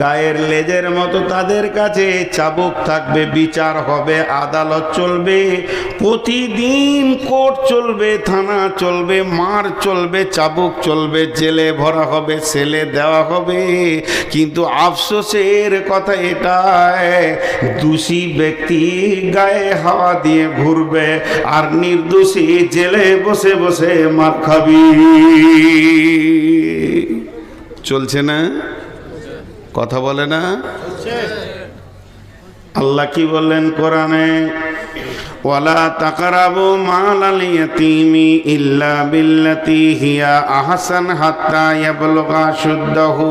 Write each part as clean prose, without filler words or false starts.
গায়ের লেজের মতো তাদের কাছে চাবুক থাকবে, বিচার হবে, আদালত চলবে, প্রতিদিন কোর্ট চলবে, থানা চলবে, মার চলবে, চাবুক চলবে, জেলে ভরা হবে, সেলে দেওয়া হবে। কিন্তু আফসোসের কথা এটাই, দোষী ব্যক্তি গায়ে হাওয়া দিয়ে ঘুরবে আর নির্দোষী জেলে বসে বসে মার খাবি। চলছে না? কথা বলে না? আল্লাহ কি বললেন কোরআনে? ওয়ালা তাকরাবু মালাল ইয়াতীমি ইল্লা বিল্লাতী হিয়া আহসান হাত্তা ইয়াবলুগা শুদ্দাহু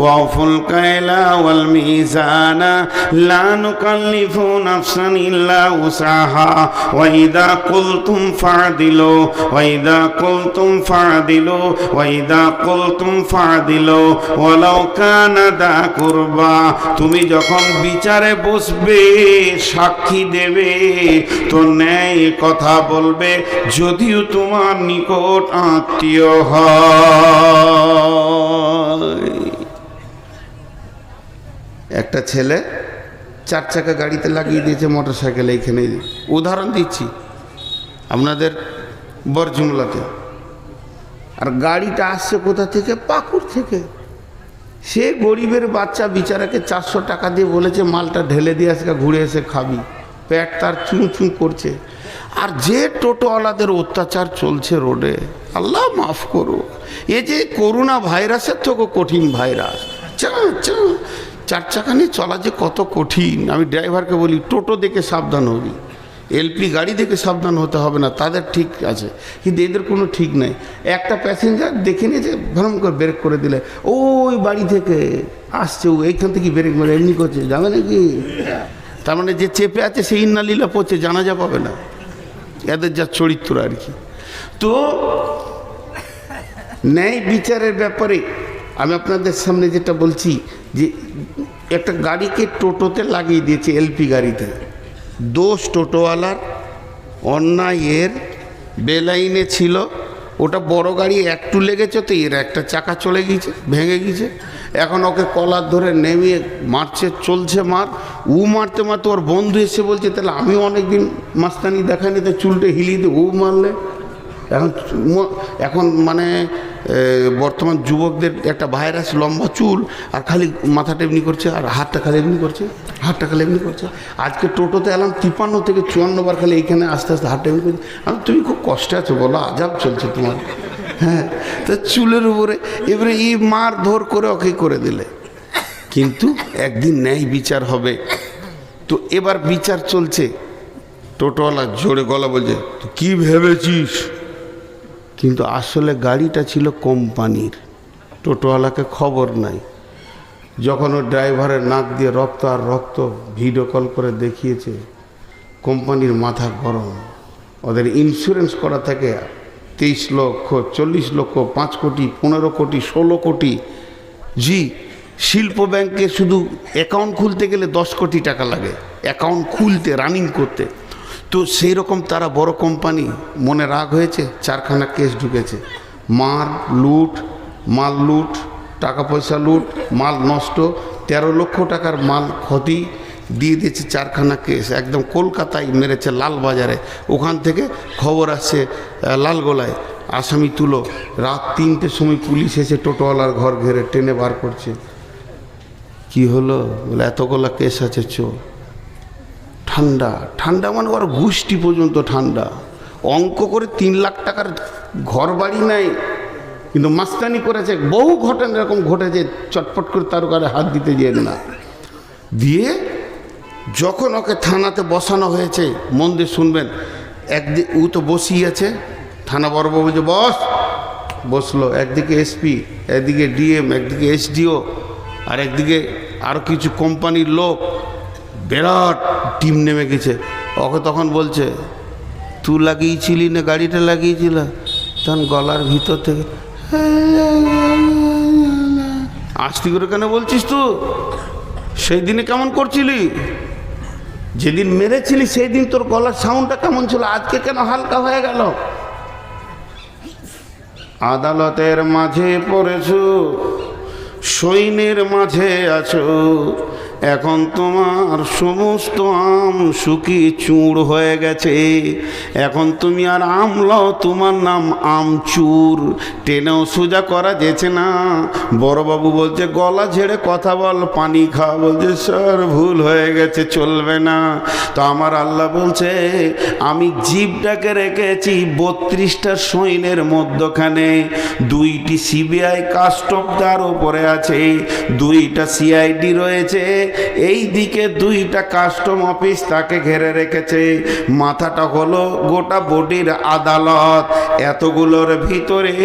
ওয়াউফুল কায়লা ওয়াল মিজানা লা নুকাল্লিফু নাফসান ইল্লা উসাহা ওয়া ইযা কুলতুম ফা'দিলু ওয়া ইযা কুলতুম ফা'দিলু ওয়া ইযা কুলতুম ফা'দিলু ওয়ালাউ কানা দা কুরবা। তুমি যখন বিচারে বসবে, সাক্ষী দেবে, তো ন্যায় কথা বলবে, যদিও তোমার নিকট আত্মীয় হয়। একটা ছেলে 4 চাকা গাড়িতে লাগিয়ে দিয়েছে মোটর সাইকেল, এইখানে উদাহরণ দিচ্ছি আপনাদের বরজুমলাতে। আর গাড়িটা আসছে কোথা থেকে? পাকুর থেকে। সে গরিবের বাচ্চা বিচারাকে 400 টাকা দিয়ে বলেছে মালটা ঢেলে দিয়ে আজকে ঘুরে এসে খাবি। পেট তার চুঁ চুঁ করছে। আর যে টোটোওয়ালাদের অত্যাচার চলছে রোডে, আল্লাহ মাফ করো, এ যে করোনা ভাইরাসের থেকেও কঠিন ভাইরাস। 4 চাকা নিয়ে চলা যে কত কঠিন। আমি ড্রাইভারকে বলি টোটো দেখে সাবধান হবি, এলপি গাড়ি দেখে সাবধান হতে হবে না, তাদের ঠিক আছে, কিন্তু এদের কোনো ঠিক নেই। একটা প্যাসেঞ্জার দেখে নিয়েছে, ভরম করে ব্রেক করে দিলে, ওই বাড়ি থেকে আসছে, ও এইখান থেকে ব্রেক মারে এমনি করছে, যাবে নাকি? তার মানে যে চেপে আছে সেই ইন্নালিল্লাহ পড়ছে, জানাজা পাবে না। এদের যা চরিত্র আর কি। তো ন্যায় বিচারের ব্যাপারে আমি আপনাদের সামনে যেটা বলছি, যে একটা গাড়িকে টোটোতে লাগিয়ে দিয়েছে, এলপি গাড়িতে। দোষ টোটোওয়ালার, অন্যায় এর, বেলাইনে ছিল। ওটা বড় গাড়ি একটু লেগেছে, তো এর একটা চাকা চলে গিয়েছে, ভেঙে গিয়েছে। এখন ওকে কলার ধরে নেমিয়ে মারছে, চলছে মার। ও মারতে মারতে ওর বন্ধু এসে বলছে, তাহলে আমি অনেকদিন মাস্তানি দেখাইনি, তো চুলটা হিলিয়ে দিয়ে ও মারলে। এখন মানে বর্তমান যুবকদের একটা ভাইরাস, লম্বা চুল আর খালি মাথাটা এমনি করছে, আর হাতটা খালি এমনি করছে, হাতটা খালি এমনি করছে। আজকে টোটোতে এলাম 53 থেকে 54 বার খালি এইখানে আস্তে আস্তে হাতটা এমনি করছে। আমি, তুমি খুব কষ্টে আছো বলো, আজাব চলছে তোমার। হ্যাঁ, তো চুলের উপরে এবারে এই মার ধর করে ওকে করে দিলে। কিন্তু একদিন ন্যায় বিচার হবে। তো এবার বিচার চলছে, টোটোওয়ালা জোরে গলা বলছে, তুই কী ভেবেছিস? কিন্তু আসলে গাড়িটা ছিল কোম্পানির, টোটোওয়ালাকে খবর নাই। যখন ওর ড্রাইভারের নাক দিয়ে রক্ত আর রক্ত, ভিডিও কল করে দেখিয়েছে, কোম্পানির মাথা গরম। ওদের ইন্স্যুরেন্স করা থাকে 23 লক্ষ, 40 লক্ষ, 5 কোটি, 15 কোটি, 16 কোটি। জি, শিল্প ব্যাংকে শুধু অ্যাকাউন্ট খুলতে গেলে 10 কোটি টাকা লাগে, অ্যাকাউন্ট খুলতে, রানিং করতে। তো সেই রকম তারা বড় কোম্পানি, মনে রাগ হয়েছে, 4খানা কেস ঢুকেছে। মার লুট, মাল লুট, টাকা পয়সা লুট, মাল নষ্ট, 13 লক্ষ টাকার মাল ক্ষতি দিয়ে দিয়েছে। 4খানা কেস একদম কলকাতায় মেরেছে, লালবাজারে। ওখান থেকে খবর আসছে লালগোলায়, আসামি তুলো। রাত 3টের সময় পুলিশ এসে টোটোওয়ালার ঘর ঘেরে টেনে বার করছে। কি হলো? বলে এতগুলা কেস আছে, চো। ঠান্ডা ঠান্ডা মানে ওর গোষ্ঠী পর্যন্ত ঠান্ডা। অঙ্ক করে 3 লাখ টাকার ঘর বাড়ি নাই, কিন্তু মাস্তানি করেছে। বহু ঘটনা এরকম ঘটেছে, চটপট করে তার গায়ে হাত দিতে যেয়ে না দিয়ে। যখন ওকে থানাতে বসানো হয়েছে, মন দিয়ে শুনবেন, একদিকে ও তো বসিয়ে আছে, থানা বড়বাবু যে বস, বসলো। একদিকে এসপি, একদিকে ডিএম, একদিকে এসডিও, আর একদিকে আরও কিছু কোম্পানির লোক। বিরাট টিম নেমে গেছে। ওকে তখন বলছে, তুই লাগিয়েছিলি না গাড়িটা লাগিয়েছিল? তখন গলার ভিতর থেকে, আস্তে করে কেন বলছিস? তুই সেই দিনে কেমন করছিলি? যেদিন মেরেছিলি সেই দিন তোর গলার সাউন্ডটা কেমন ছিল, আজকে কেন হালকা হয়ে গেল? আদালতের মাঝে পড়েছ, সৈন্যের মাঝে আছো, এখন তোমার সমস্ত আম শুকিয়ে চূড় হয়ে গেছে, এখন তুমি আর আমলাও, তোমার নাম আমচুর, টেনেও সোজা করা যেছে না। বড়বাবু বলছে গলা ঝেড়ে কথা বল, পানি খা। বলছে স্যার ভুল হয়ে গেছে, চলবে না। তো আমার আল্লাহ বলছে আমি জিভটাকে রেখেছি 32টা সৈন্যের মধ্যখানে, 2টি সিবিআই কাস্টম তার উপরে আছে, 2টা সিআইডি রয়েছে, এই দিকে 2টা কাস্টম অফিস তাকে ঘিরে রেখেছে। মাথাটা হলো গোটা বডির আদালত। এতগুলোর ভিতরে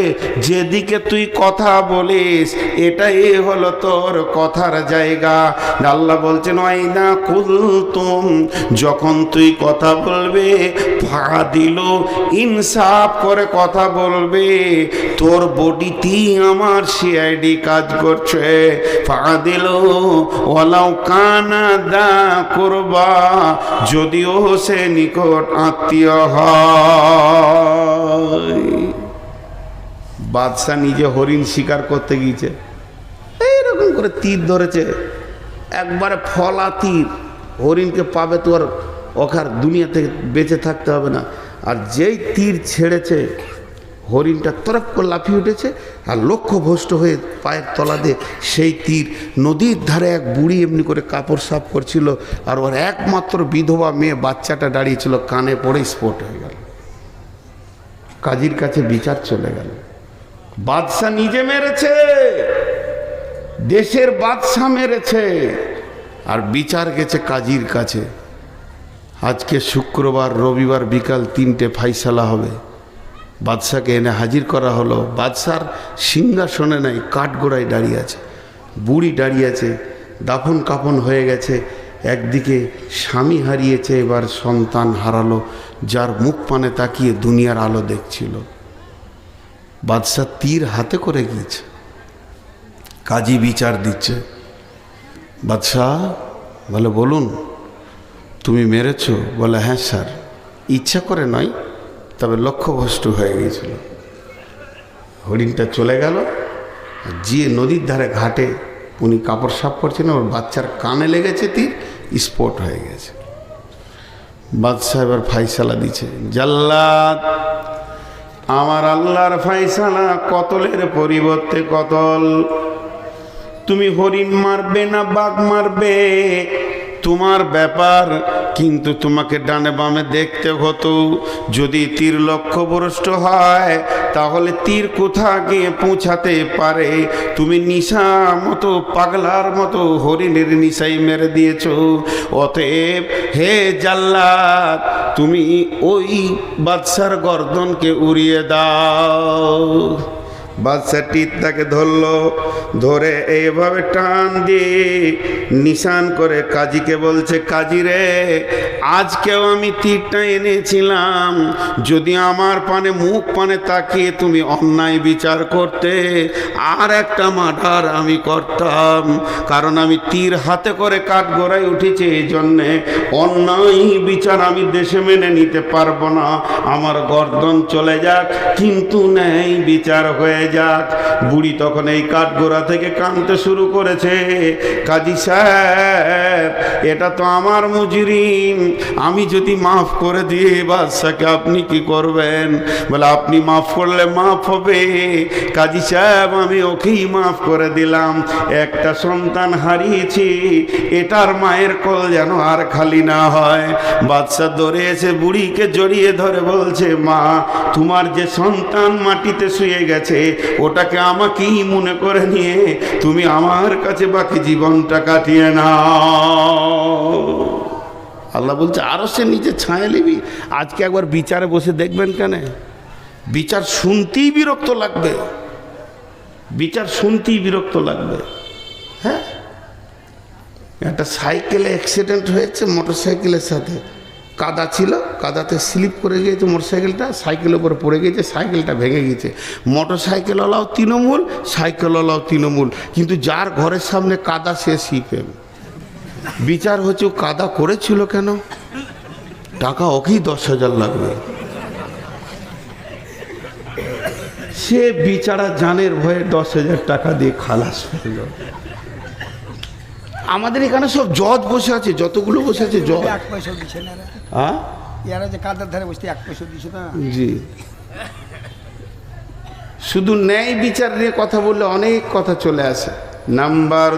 যেদিকে তুই কথা বলিস এটাই হলো তোর কথার জায়গা। আল্লাহ বলছেন ওয়াইদা কুলতুম, যখন তুই কথা বলবে ফাদিল, ইনসাফ করে কথা বলবে, তোর বডিতেই আমার সিআইডি কাজ করছে। ফাদিল ওয়ালাউ কানা দা কুরবা, যদিও সে নিকট আত্মীয় হয়। বাদশা নিজে হরিণ শিকার করতে গিয়েছে, এইরকম করে তীর ধরেছে, একবারে ফলা তীর। হরিণকে পাবে তো আর ওখার দুনিয়া থেকে বেঁচে থাকতে হবে না। আর যেই তীর ছেড়েছে হরিণটা তরফ করে লাফিয়ে উঠেছে, আর লক্ষ্যভ্রষ্ট হয়ে পায়ের তলা দিয়ে সেই তীর নদীর ধারে এক বুড়ি এমনি করে কাপড় সাফ করছিল, আর ওর একমাত্র বিধবা মেয়ে বাচ্চাটা দাঁড়িয়েছিল, কানে পড়ে স্পট হয়ে গেল। কাজীর কাছে বিচার চলে গেল। বাদশাহ নিজে মেরেছে, দেশের বাদশাহ মেরেছে, আর বিচার গেছে কাজীর কাছে। আজকে শুক্রবার, রবিবার বিকাল 3টে ফাইসালা হবে। বাদশাকে এনে হাজির করা হলো। বাদশার সিংহাসনে নাই, কাঠগোড়ায় দাঁড়িয়ে আছে, বুড়ি দাঁড়িয়ে আছে, দাফন কাফন হয়ে গেছে। একদিকে স্বামী হারিয়েছে, এবার সন্তান হারালো, যার মুখ পানে তাকিয়ে দুনিয়ার আলো দেখছিল। বাদশা তীর হাতে করে গিয়েছে, কাজী বিচার দিচ্ছে। বাদশাহ বলে বলুন তুমি মেরেছো? বলে হ্যাঁ স্যার, ইচ্ছা করে নয়, তবে লক্ষ্যভ্রষ্ট হয়ে গিয়েছিল। হরিণটা চলে গেল, গিয়ে নদীর ধারে ঘাটে উনি কাপড় সাফ করছেন, ওর বাচ্চার কানে লেগেছে তীর, স্পট হয়ে গেছে। বাদশাহ এবার ফাইসালা দিচ্ছে, জাল্লাদ আমার আল্লাহর ফাইসালা কতলের পরিবর্তে কতল। তুমি হরিণ মারবে না বাঘ মারবে তোমার ব্যাপার, কিন্তু তোমাকে ডানে বামে দেখতে হতো। যদি তীর লক্ষ্যভ্রষ্ট হয় তাহলে তীর কোথা গিয়ে পৌঁছাতে পারে। তুমি নিশা মতো পাগলার মতো হরিণের নিশাই মেরে দিয়েছ। অতএব হে জাল্লাদ, তুমি ওই বাদশার গর্দনকে উড়িয়ে দাও। বাদশা তীরটাকে ধরলো, ধরে এইভাবে টান দিয়ে নিশান করে কাজীকে বলছে, কাজী রে, আজকেও আমি তীরটা এনেছিলাম, যদি আমার পানে মুখ পানে তাকিয়ে তুমি অন্যায় বিচার করতে, আর একটা মার্ডার আমি করতাম। কারণ আমি তীর হাতে করে কাঠগড়ায় উঠেছি, এই জন্যে অন্যায় বিচার আমি দেশে মেনে নিতে পারবো না। আমার গর্দন চলে যাক, কিন্তু ন্যায় বিচার হয়ে যাক। বুড়ি তখন এই কাঠগোড়া থেকে কাঁদতে শুরু করেছে, কাজী সাহেব এটা তো আমার মুজরিম, আমি যদি মাফ করে দিই বাদশাকে আপনি কি করবেন? বলে আপনি মাফ করলে মাফ হবে। কাজী সাহেব আমি ওকেই মাফ করে দিলাম, একটা সন্তান হারিয়েছি, এটার মায়ের কোল যেন আর খালি না হয়। বাদশা দৌড়ে এসে বুড়িকে জড়িয়ে ধরে বলছে, মা তোমার যে সন্তান মাটিতে শুয়ে গেছে ওটাকে আমাকেই মনে করে নিয়ে তুমি আমার কাছে বাকি জীবনটা কাটিয়ে নাও। আল্লাহ বলছে আরো সে নিচে ছায়া নিবি। আজকে একবার বিচারে বসে দেখবেন, কেন বিচার শুনতেই বিরক্ত লাগবে, বিচার শুনতেই বিরক্ত লাগবে। হ্যাঁ, একটা সাইকেলে অ্যাক্সিডেন্ট হয়েছে, মোটর সাইকেলের সাথে কাদা ছিল, কাদাতে স্লিপ করে গিয়েছে মোটরসাইকেলটা, সাইকেলের উপরে পড়ে গিয়েছে, সাইকেলটা ভেঙে গিয়েছে। মোটরসাইকেলওয়ালাও তৃণমূল, সাইকেলওয়ালাও তৃণমূল, কিন্তু যার ঘরের সামনে কাদা সে সিপিএম। বিচার হচ্ছে ও কাদা করেছিল কেন, টাকা ওকেই 10,000 লাগবে। সে বিচারা জানের ভয়ে 10,000 টাকা দিয়ে খালাস পেল। আমাদের এখানে সব জজ বসে আছে, যতগুলো বসে আছে জজ। 1 পয়সা দিছে না রে। হ্যাঁ, এরা যে কাঁদার ধারে বসে 1 পয়সা দিছে না। জি, শুধু ন্যায় বিচার নিয়ে কথা বললে অনেক কথা চলে আসে। নাম্বার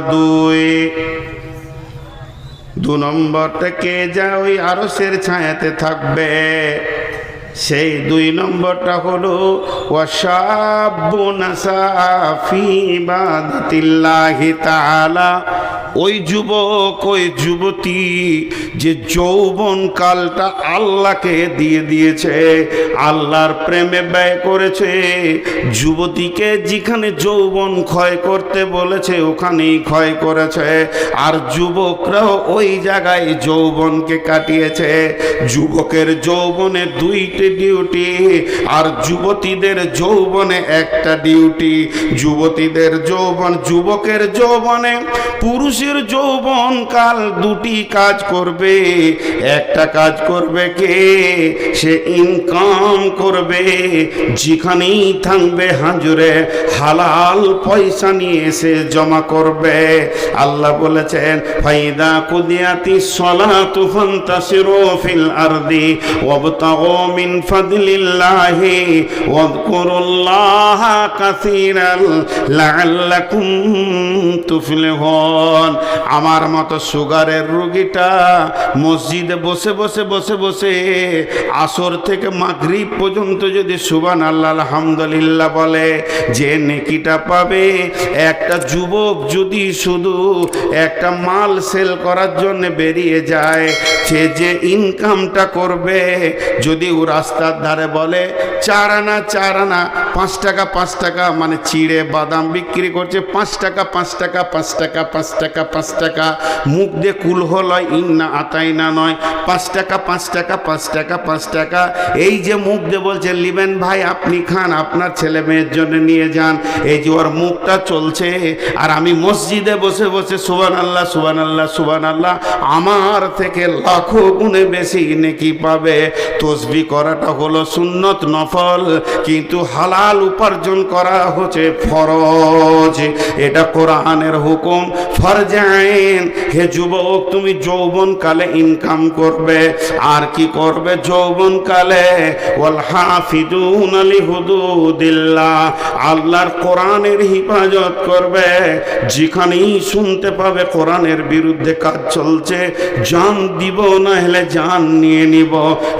2 নম্বরটা কে যা ওই আরশের ছায়াতে থাকবে, সেই 2 নম্বরটা হলো ওয়াশাবুন নাসা ফি ইবাদাতিল্লাহি তাআলা। ওই যুবক, ওই যুবতী যে যৌবন কালটা আল্লাহকে দিয়ে দিয়েছে, আল্লাহর প্রেমে ব্যয় করেছে। যুবতীকে যেখানে যৌবন ক্ষয় করতে বলেছে ওখানেই ক্ষয় করেছে, আর যুবকরাও ওই জায়গায় যৌবনকে কাটিয়েছে। যুবকের যৌবনে 2টি ডিউটি, আর যুবতীদের যৌবনে 1টা ডিউটি। যুবতীদের যৌবন, যুবকের যৌবনে পুরুষের যৌবন কাল 2টি কাজ করবে। একটা কাজ করবে কে? সে ইনকাম করবে, যেখানেই থাকবে হাজুরে হালাল পয়সা নিয়ে সে জমা করবে। আল্লাহ বলেছেন ফাইদা কুদিয়াতিস সালাতু ফান্তাসিরু ফিল আরদি ওয়াবতাগু মিন ফাদলিল্লাহি ওয়াযকুরুল্লাহা কাসীরান লাআল্লাকুম তুফলিহুন। আমার মতো সুগারের রোগীটা মসজিদে বসে বসে বসে বসে আসর থেকে মাগরিব পর্যন্ত যদি সুবহানাল্লাহ আলহামদুলিল্লাহ বলে, যে নেকিটা পাবে। একটা যুবক যদি শুধু একটা মাল সেল করার জন্য বেরিয়ে যায়, সে যে ইনকামটা করবে, যদি ও রাস্তার ধারে বলে 4 আনা 4 আনা 5 টাকা 5 টাকা, মানে চিড়ে বাদাম বিক্রি করছে 5 টাকা 5 টাকা 5 টাকা 5 টাকা 5 টাকা, মুখ দিয়ে কুল হলো ইন্না আতাইনা নয়, 5 টাকা 5 টাকা 5 টাকা 5 টাকা। এই যে মুখ দিয়ে বলছে লিবেন ভাই আপনি খান, আপনার ছেলে মেয়ের জন্য নিয়ে যান, এই যে ওর মুখটা চলছে। আর আমি মসজিদে বসে বসে সুবহানাল্লাহ সুবহানাল্লাহ সুবহানাল্লাহ, আমার থেকে লাখো গুণে বেশি নেকি পাবে। তসবিহ করাটা হলো সুন্নত নফল, কিন্তু হালাল উপার্জন করা হচ্ছে ফরজ। এটা কোরআনের হুকুম, ফরজ আইন। হে যুবক, তুমি যৌবন কালে ইনকাম করবে, আর কি করবে যৌবন কালে? ওয়াল হাফিজুনা লিহুদুদিল্লাহ, আল্লাহর কোরআনের হিফাজত করবে। যেখানেই শুনতে পাবে কোরআনের বিরুদ্ধে কাজ চলছে, জান দিব না হলে জান নিয়ে নিব।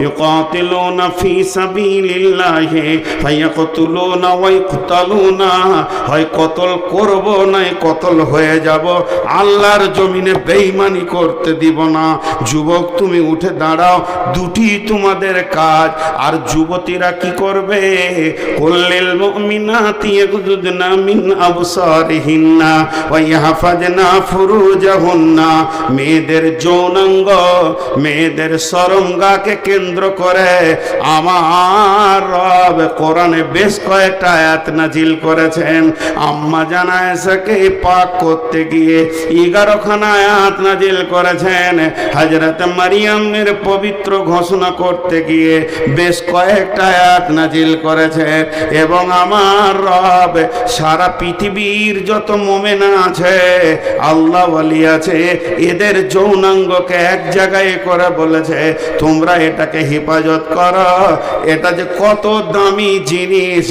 ইউকাতিলুনা ফি সাবিলিল্লাহি ফায়াকতুলুনা ওয়া ইকতালুনা, হয় কতল করব না কতল হয়ে যাব, আল্লাহর জমিনে বেঈমানি করতে দিব না। যুবক তুমি উঠে দাঁড়াও, 2টি তোমাদের কাজ। আর যুবতীরা কি করবে? কুল্লিল মুমিনাতি ইয়াগুদুদনা মিন আবসারিহিন্না ওয়া ইয়াহফাজনা ফুরুজাহুন্না। মেয়েদের যৌনাঙ্গ, মেয়েদের শরমগাকে কেন্দ্র করে আমার রব কোরআনে বেশ কয়েকটা আয়াত নাজিল করেছেন। আম্মা জানা এসাকে পাক করতে গিয়ে 11খানা আয়াত নাজিল করেছেন। হযরত মারিয়ামের পবিত্র ঘোষণা করতে গিয়ে বেশ কয়েকটা আয়াত নাজিল করেছেন। এবং আমার রব সারা পৃথিবীর যত মুমিন আছে, আল্লাহ ওয়ালি আছে, এদের যৌনাঙ্গকে এক জায়গায় করে বলেছে তোমরা এটাকে হেফাজত করো। এটা যে কত দামি জিনিস।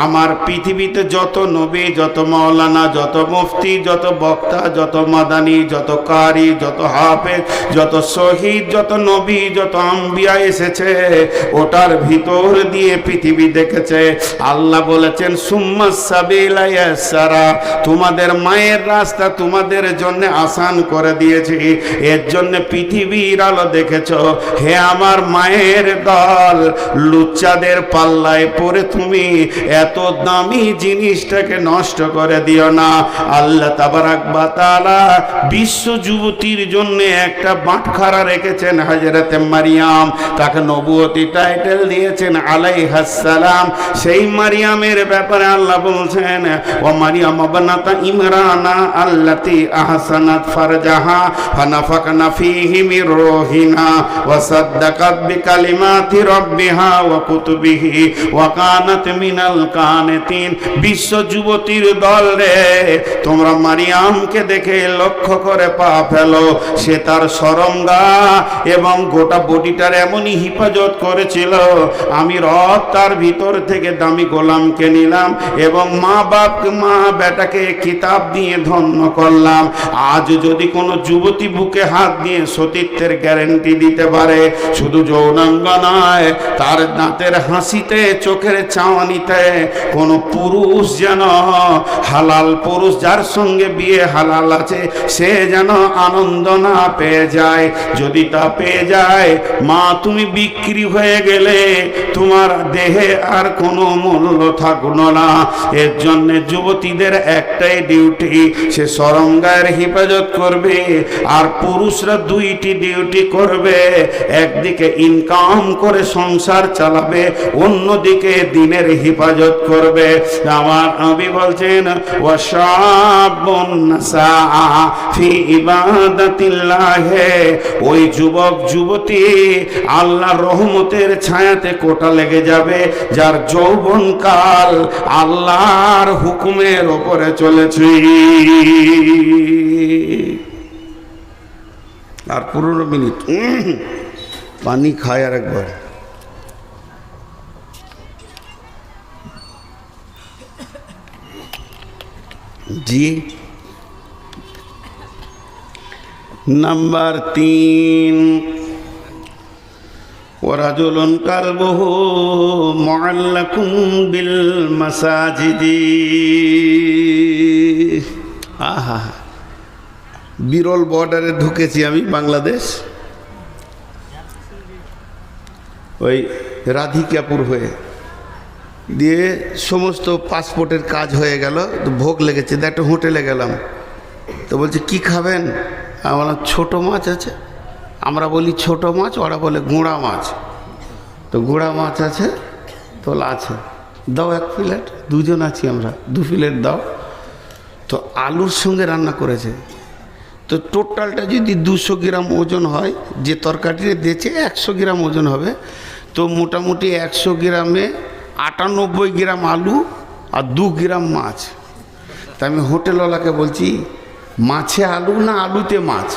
আমার পৃথিবীতে যত নবী, যত মাওলানা, যত মুফতি, যত বক্তা, যত মাদানি, যত কারি, যত হাফেজ, যত শহীদ, যত নবী, যত আম্বিয়া এসেছে, ওটার ভিতর দিয়ে পৃথিবী দেখেছে। আল্লাহ বলেছেন সুম্মা সাবিলা ইয়াসসারা, তোমাদের মায়ের রাস্তা তোমাদের জন্য আসান করে দিয়েছি, এর জন্য পৃথিবীর আলো দেখেছ। হে আমার মায়ের দল, লুচ্চাদের পাল্লায় পড়ে তুমি এত দামি জিনিসটাকে নষ্ট করে দিও না। আল্লাহ তাবারাক ওয়া তাআলা তাআলা বিশ্ব যুবতীর জন্য একটা বাটখারা রেখেছেন হযরতে মারিয়াম, তাকে নবুয়তি টাইটেল দিয়েছেন আলাইহাস সালাম। সেই মারিয়ামের ব্যাপারে আল্লাহ বলছেন ও মারিয়াম ইবনাতা ইমরানা আল্লাতী আহসানাত ফারজাহা ফানাফাকনা ফীহি মির রূহিনা ওয়া সাদ্দাকাত বিকালিমাতি রাব্বিহা ওয়া কুতুবিহি ওয়া কানাত মিনাল কানিতিন। বিশ্ব যুবতীর দল রে, তোমরা মারিয়ামকে দেখে লক্ষ্য করে পা ফেলো, সে তার শরমগা এবং গোটা বডিটার এমনই হিফাজত করেছিল। আমি রব তার ভিতর থেকে দামি গোলামকে নিলাম এবং মা বেটাকে কিতাব দিয়ে ধন্য করলাম। আজ যদি কোনো যুবতী বুকে হাত দিয়ে সতীত্বের গ্যারেন্টি দিতে পারে, শুধু যৌনাঙ্গ নয়, তার দাঁতের হাসিতে, চোখের চাওয়ানিতে কোনো পুরুষ যেন, হালাল পুরুষ যার সঙ্গে বিয়ে হালাল আছে, সে যেন আনন্দ না পেয়ে যায়। যদি তা পেয়ে যায়, মা তুমি বিক্রি হয়ে গেলে, তোমার দেহে আর কোনো মূল্য থাকলো না। এর জন্য যুবতীদের একটাই ডিউটি, সে শরমগায়ের হেফাজত করবে, আর পুরুষরা দুইটি ডিউটি করবে। একদিকে ইনকাম করে সংসার চালাবে, অন্যদিকে দিনের হেফাজত করবে। আমার নবী বলছেন ওয়াশাবুন নাসা ফি ইবাদাতিল্লাহ, ওই যুবক যুবতী আল্লাহর রহমতের ছায়াতে কোটা লেগে যাবে, যার যৌবনকাল আল্লাহর হুকুমের ওপরে চলেছে। আর 15 মিনিট পানি খায় আর একবার। জি, নাম্বার 3, ওয়ারাজুলুন কালবুহু মুআল্লাকুন বিল মাসাজিদি। আহা, বিরল বর্ডারে ঢুকেছি আমি, বাংলাদেশ, ওই রাধিকাপুর হয়ে দিয়ে সমস্ত পাসপোর্টের কাজ হয়ে গেল, তো ভোগ লেগেছে, একটা হোটেলে গেলাম। তো বলছে কি খাবেন? আমরা ছোট মাছ আছে, আমরা বলি ছোট মাছ, ওরা বলে গুঁড়া মাছ। তো গুঁড়া মাছ আছে, তোলা আছে, দাও 1 প্লেট, দুজন আছি আমরা, 2 প্লেট দাও। তো আলুর সঙ্গে রান্না করেছে। তো টোটালটা যদি 200 গ্রাম ওজন হয়, যে তরকারিটা দিয়েছে 100 গ্রাম ওজন হবে, তো মোটামুটি 100 গ্রামে 98 গ্রাম আলু আর 2 গ্রাম মাছ। তা আমি হোটেলওয়ালাকে বলছি, মাছে আলু না আলুতে মাছ,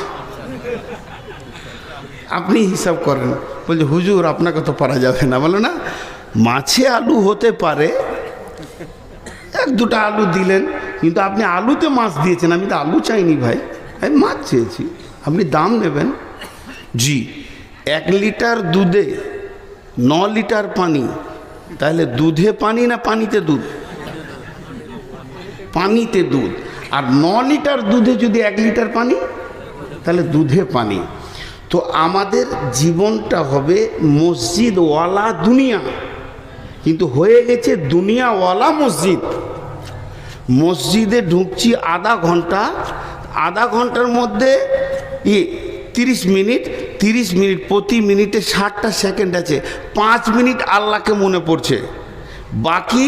আপনি হিসাব করেন। বলছে হুজুর আপনাকে তো পারা যাবে না। বলো না, মাছে আলু হতে পারে, 1-2টা আলু দিলেন, কিন্তু আপনি আলুতে মাছ দিয়েছেন। আমি তো আলু চাইনি ভাই, আমি মাছ চেয়েছি, আপনি দাম নেবেন। জি, 1 লিটার দুধে 9 লিটার পানি, তাহলে দুধে পানি না পানিতে দুধ? পানিতে দুধ। আর 9 লিটার দুধে যদি 1 লিটার পানি, তাহলে দুধে পানি। তো আমাদের জীবনটা হবে মসজিদওয়ালা দুনিয়া, কিন্তু হয়ে গেছে দুনিয়াওয়ালা মসজিদ। মসজিদে ঢুকছি আধা ঘন্টার মধ্যে 30 মিনিট, 30 মিনিট, প্রতি মিনিটে 60টা সেকেন্ড আছে, 5 মিনিট আল্লাহকে মনে পড়ছে, বাকি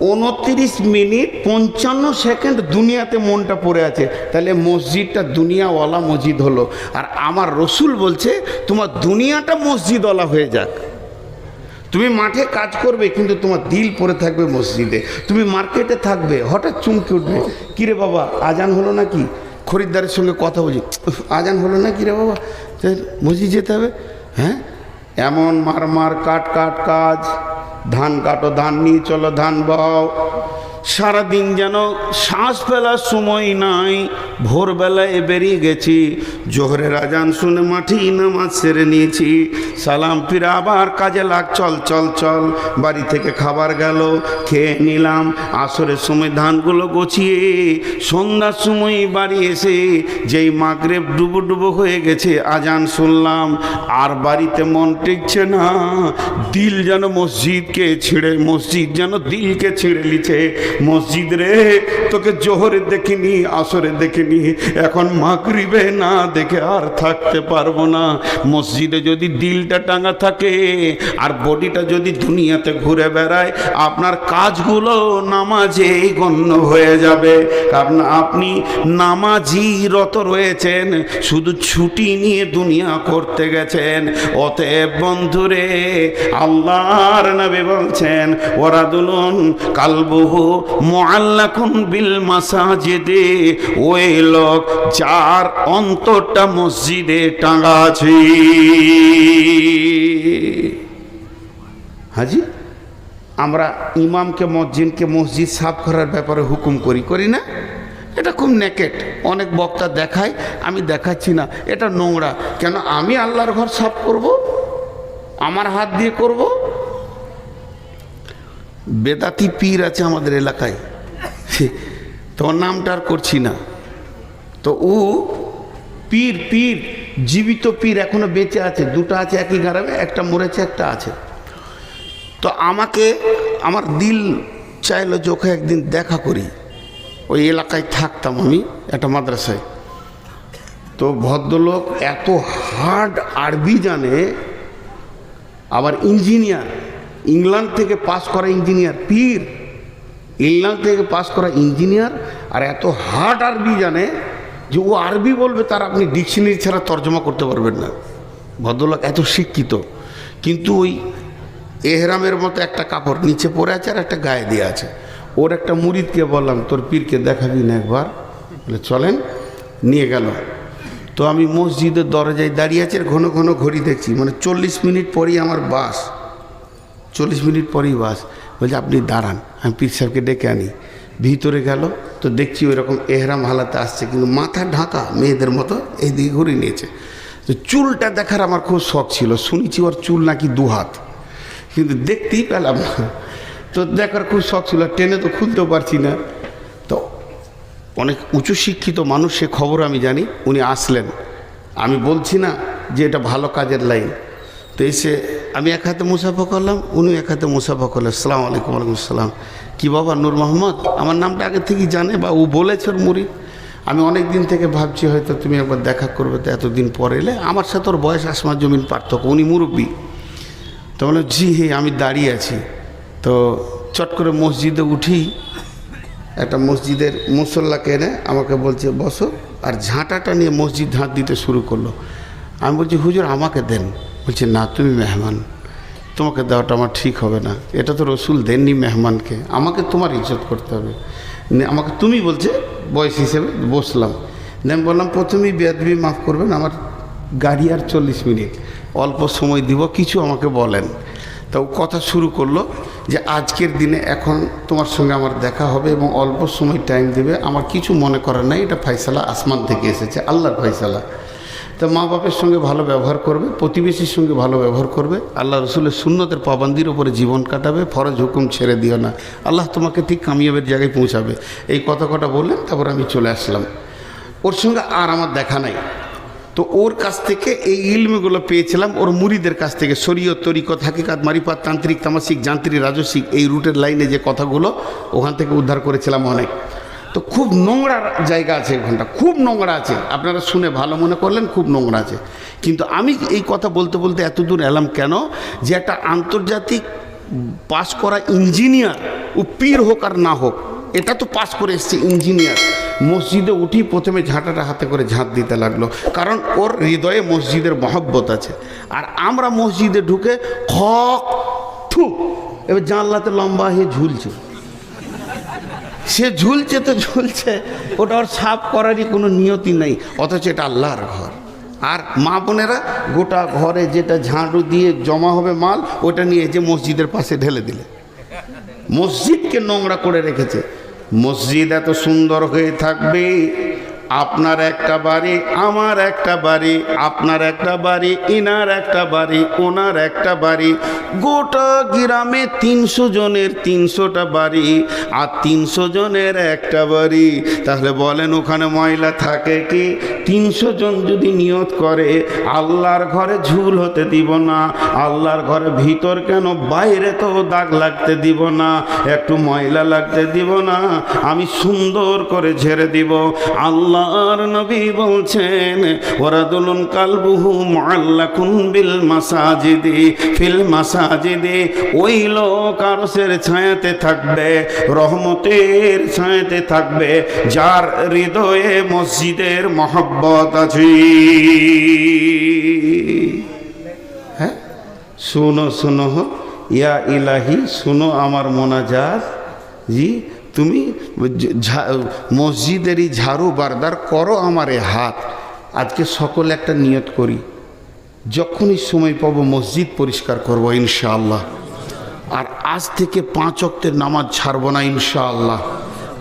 29 মিনিট 55 সেকেন্ড দুনিয়াতে মনটা পড়ে আছে। তাহলে মসজিদটা দুনিয়াওয়ালা মসজিদ হলো। আর আমার রসুল বলছে তোমার দুনিয়াটা মসজিদওয়ালা হয়ে যাক। তুমি মাঠে কাজ করবে, কিন্তু তোমার দিল পড়ে থাকবে মসজিদে। তুমি মার্কেটে থাকবে, হঠাৎ চমকে উঠবে, কিরে বাবা আজান হলো নাকি? খরিদ্দারের সঙ্গে কথা বলছি, আজান হলো না কিরে বাবা, মসজিদ যেতে হবে। হ্যাঁ, এমন মার কাজ, ধান কাটো, ধান নিয়ে চলো, ধান বাও। সারাদিন যেন শ্বাস ফেলার সময় নাই। ভোরবেলায় বেরিয়ে গেছি, জোহরের আজান শুনে মাঠে নামাজ সেরে নিয়েছি, সালাম ফিরে আবার কাজে লাগ, চল। বাড়ি থেকে খাবার গেল, খেয়ে নিলাম। আসরের সময় ধানগুলো গুছিয়ে সন্ধ্যার সময় বাড়ি এসে যেই মাগরিব ডুবো হয়ে গেছে, আজান শুনলাম, আর বাড়িতে মন টিকছে না। দিল যেন মসজিদ যেন দিলকে ছিঁড়ে নিচ্ছে। মসজিদ রে তোকে জোহরে দেখিনি, আসরে দেখিনি, এখন মাগরিবে না দেখে আর থাকতে পারবো না। মসজিদে যদি দিলটা টাঙা থাকে আর বডিটা যদি দুনিয়াতে ঘুরে বেড়ায়, আপনার কাজগুলো নামাজেই গণ্য হয়ে যাবে। কারণ আপনি নামাজি রত রয়েছেন, শুধু ছুটি নিয়ে দুনিয়া করতে গেছেন। অতএব বন্ধুরে, আল্লাহর নবী বলছেন ওয়ারাদুলুন কালবুহু মুআল্লাকুন বিল মাসাজিদে, ওই লোক যার অন্তরটা মসজিদে টাঙা আছে। হাজি, আমরা ইমামকে মসজিদকে মসজিদ সাফ করার ব্যাপারে হুকুম করি না? এটা খুব নেকেট। অনেক বক্তা দেখায়, আমি দেখাচ্ছি না, এটা নোংরা। কেন আমি আল্লাহর ঘর সাফ করব? আমার হাত দিয়ে করব? বেদাতি পীর আছে আমাদের এলাকায়, তোমার নামটা আর করছি না। তো ও পীর জীবিত পীর এখনো বেঁচে আছে, দুটো আছে একই গ্রামে, একটা মরেছে একটা আছে। তো আমাকে আমার দিল চাইলো যে ওকে একদিন দেখা করি। ওই এলাকায় থাকতাম আমি একটা মাদ্রাসায়। তো ভদ্রলোক এত হার্ড আরবি জানে, আবার ইঞ্জিনিয়ার, ইংল্যান্ড থেকে পাস করা ইঞ্জিনিয়ার, পীর ইংল্যান্ড থেকে পাস করা ইঞ্জিনিয়ার, আর এত হার্ড আরবি জানে যে ও আরবি বলবে তার আপনি ডিকশনারি ছাড়া তর্জমা করতে পারবেন না। ভদ্রলোক এত শিক্ষিত, কিন্তু ওই এহরামের মতো একটা কাপড় নিচে পরে আছে আর একটা গায়ে দিয়ে আছে। ওর একটা মুরিদকে বললাম, তোর পীরকে দেখাবি না একবার? বলে চলেন, নিয়ে গেল। তো আমি মসজিদের দরজায় দাঁড়িয়ে আছি, ঘন ঘন ঘড়ি দেখছি, মানে 40 মিনিট পরেই আমার বাস, 40 মিনিট পরেই বাস। বলছে আপনি দাঁড়ান, আমি পীর সাহেবকে ডেকে আনি। ভিতরে গেল, তো দেখছি ওই রকম এহরাম হালাতে আসছে, কিন্তু মাথা ঢাকা মেয়েদের মতো এইদিকে ঘুরে নিয়েছে। তো চুলটা দেখার আমার খুব শখ ছিল, শুনেছি ওর চুল নাকি 2 হাত, কিন্তু দেখতেই পেলাম না। তো দেখার খুব শখ ছিল, টেনে তো খুলতেও পারছি না। তো অনেক উঁচু শিক্ষিত মানুষ, সে খবর আমি জানি। উনি আসলেন, আমি বলছি না যে এটা ভালো কাজের লাইন। তো এসে আমি এক হাতে মুসাফা করলাম, উনি এক হাতে মুসাফা করলেন। আসসালামু আলাইকুম। ওয়ালাইকুম আসসালাম। কি বাবা নূর মোহাম্মদ? আমার নামটা আগে থেকেই জানে বা ও বলেছে ওর মুরিদ। আমি অনেক দিন থেকে ভাবছি হয়তো তুমি একবার দেখা করবে, তো এতদিন পরে এলে। আমার সাথে ওর বয়স আসমান জমিন পার্থক্য, উনি মুরব্বী। তো বললাম জি আমি দাঁড়িয়ে আছি। তো চট করে মসজিদে উঠি, একটা মসজিদের মুসল্লাকে এনে আমাকে বলছে বসো, আর ঝাঁটাটা নিয়ে মসজিদ ঝাঁট দিতে শুরু করলো। আমি বলছি হুজুর আমাকে দেন। বলছে না, তুমি মেহমান, তোমাকে দেওয়াটা আমার ঠিক হবে না, এটা তো রসুল দেননি মেহমানকে, আমাকে তোমার ইজ্জত করতে হবে। আমাকে তুমি বলছে বয়স হিসেবে। বসলাম, আমি বললাম প্রথমেই বেয়াদবি মাফ করবেন, আমার গাড়ি আর 40 মিনিট, অল্প সময় দিব, কিছু আমাকে বলেন। তো কথা শুরু করলো যে আজকের দিনে এখন তোমার সঙ্গে আমার দেখা হবে এবং অল্প সময় টাইম দেবে, আমার কিছু মনে করার নাই, এটা ফয়সালা আসমান থেকে এসেছে, আল্লাহর ফয়সালা। তো মা বাপের সঙ্গে ভালো ব্যবহার করবে, প্রতিবেশীর সঙ্গে ভালো ব্যবহার করবে, আল্লাহ রসুলের সুন্নতের পাবন্দির উপরে জীবন কাটাবে, ফরজ হুকুম ছেড়ে দিও না, আল্লাহ তোমাকে ঠিক কামিয়াবের জায়গায় পৌঁছাবে। এই কথা বললেন, তারপর আমি চলে আসলাম। ওর সঙ্গে আর আমার দেখা নাই। তো ওর কাছ থেকে এই ইলমগুলো পেয়েছিলাম ওর মুরিদের কাছ থেকে, শরীয়ত, তরিকত, হাকিকাত, মারিফাত, তান্ত্রিক, তামাসিক, যান্ত্রিক, রাজসিক, এই রুটের লাইনে যে কথাগুলো ওখান থেকে উদ্ধার করেছিলাম অনেক। তো খুব নোংরা জায়গা আছে ওখানটা, খুব নোংরা আছে, আপনারা শুনে ভালো মনে করলেন, খুব নোংরা আছে। কিন্তু আমি এই কথা বলতে বলতে এত দূর এলাম কেন, যে একটা আন্তর্জাতিক পাস করা ইঞ্জিনিয়ার, ও পীর হোক আর না হোক, এটা তো পাস করে এসছে ইঞ্জিনিয়ার, মসজিদে উঠি প্রথমে ঝাঁটাটা হাতে করে ঝাঁট দিতে লাগলো, কারণ ওর হৃদয়ে মসজিদের মহব্বত আছে। আর আমরা মসজিদে ঢুকে খক থু, এবার জানলাতে লম্বা হয়ে ঝুলছে, সে ঝুলছে তো ঝুলছে, ওটা ওর সাফ করারই কোনো নিয়তি নেই, অথচ এটা আল্লাহর ঘর। আর মা বোনেরা গোটা ঘরে যেটা ঝাড়ু দিয়ে জমা হবে মাল, ওটা নিয়ে যে মসজিদের পাশে ঢেলে দিলে, মসজিদকে নোংরা করে রেখেছে। মসজিদ এত সুন্দর হয়ে থাকবে, আপনার একটা বাড়ি, আমার একটা বাড়ি, আপনার একটা বাড়ি, ইনার একটা বাড়ি, ওনার একটা বাড়ি, গোটা গ্রামে 300 জনের 300টা বাড়ি, আর 300 জনের একটা বাড়ি। তাহলে বলেন ওখানে ময়লা থাকে কি? 300 জন যদি নিয়ত করে আল্লাহর ঘরে ঝুল হতে দিব না, আল্লাহর ঘরে ভিতর কেন বাইরে তো দাগ লাগতে দিব না, একটু ময়লা লাগতে দিব না, আমি সুন্দর করে ঝেড়ে দিব। আল্লাহর নবী বলছেন ওয়ারাদুলুন কালবুহু মুআল্লাকুন বিল মাসাজিদি ফিল মাসাজিদি, ওই লোক আরশের ছায়াতে থাকবে, রহমতের ছায়াতে থাকবে, যার হৃদয়ে মসজিদের মহব্বত আছে। হ্যাঁ, শুনো শুনো ইয়া ইলাহি, শুনো আমার মোনাজাত। জি, তুমি মসজিদেরই ঝাড়ু বারদার করো আমারে হাত। আজকে সকলে একটা নিয়ত করি, যখনই সময় পাবো মসজিদ পরিষ্কার করব ইনশাআল্লাহ। আর আজ থেকে 5 ওয়াক্তের নামাজ ছাড়বো না ইনশাআল্লাহ।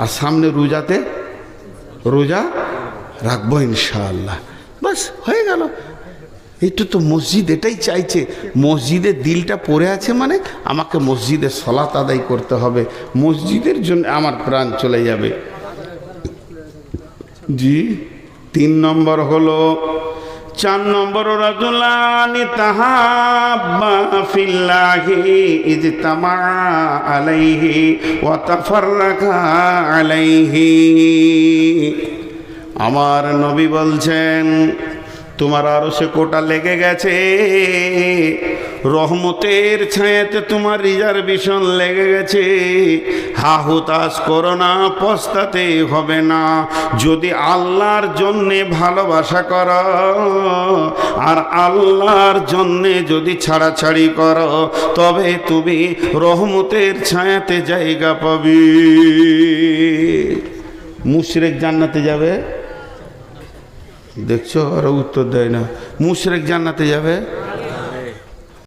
আর সামনে রোজাতে রোজা রাখবো ইনশাআল্লাহ। বাস হয়ে গেল। একটু তো মসজিদ এটাই চাইছে, মসজিদের দিলটা পড়ে আছে মানে আমাকে মসজিদে সলাত আদায় করতে হবে, মসজিদের জন্য আমার প্রাণ চলে যাবে। জি, 3 নম্বর হলো, 4 নম্বর রাজুলানি তাহাব্বা ফিল্লাহি ইজতামা আলাইহি ওয়া তাফাররাকা আলাইহি। আমার নবী বলছেন তোমার আরশে কোটা লেগে গেছে, রহমতের ছায়াতে তোমার রিজার্ভেশন লেগে গেছে। হা হুতাশ করো না, পস্তাতে হবে না। যদি আল্লাহর জন্যে ভালোবাসা করো আর আল্লাহর জন্যে যদি ছাড়াছাড়ি করো, তবে তুমি রহমতের ছায়াতে জায়গা পাবে। মুশরিক জান্নাতে যাবে, দেখছো আর উত্তর দেয় না। মুশরিক জান্নাতে যাবে,